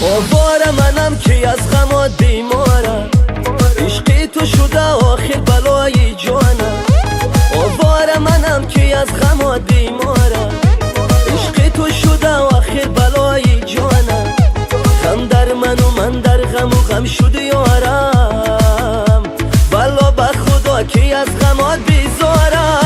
آوار منم که از غم بیمارم، عشقی تو شده آخر بلای جانم. آوار منم که از غم بیمارم، عشقی تو شده آخر بلای جانم. غم در من و من در غم و غم شده یارم، والا به خدا که از غمات بیزارم.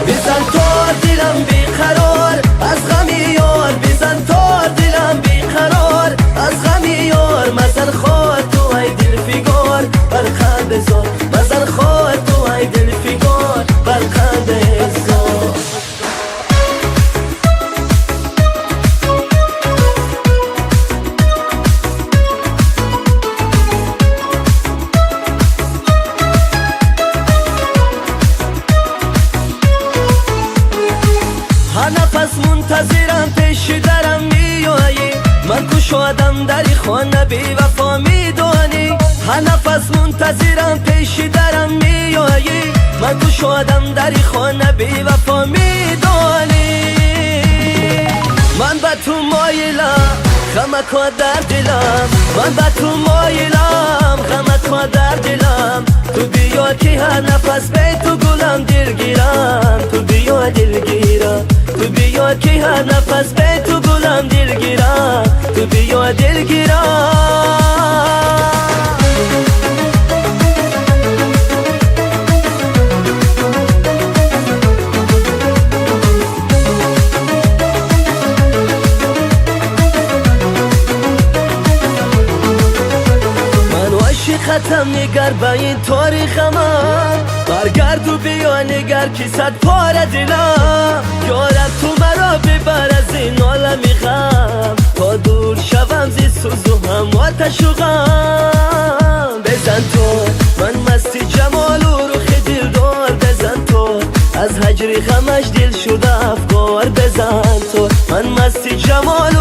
بزن تا دلم بیقرار از غم یار، بزن تا دلم بیقرار از غم یار. مزن خواه تو ای دل فگار بر قلب بزار، مزن خواه تو ای دل فگار بر قلب بزار. نفس منتظرم پیش درم میایی، من تو شادم در خانه بی وفا میدانی. هر نفس منتظرم پیش درم میایی، من تو شادم در خانه بی وفا میدانی. من به تو مایلم غمکا در دلم، من به تو مایلم غمکا در دلم. تو بیا که هر نفس به تو گلم دلگیرم، تو بیا دلگیرم، تو بیا که هر نفس به تو گلم دلگیرم، تو بیا دلگیرم. ختم نگر به این تاریخ من، برگرد و بیا نگر که صد پاره دلم. یارب تو مرا ببر از این عالمی غم، تا دور شوم زی سوز و هم آتش و غم. بزن تو من مستی جمال و روخ دلدار، بزن تو از هجر غمش دل شده افکار. بزن تو من مستی جمال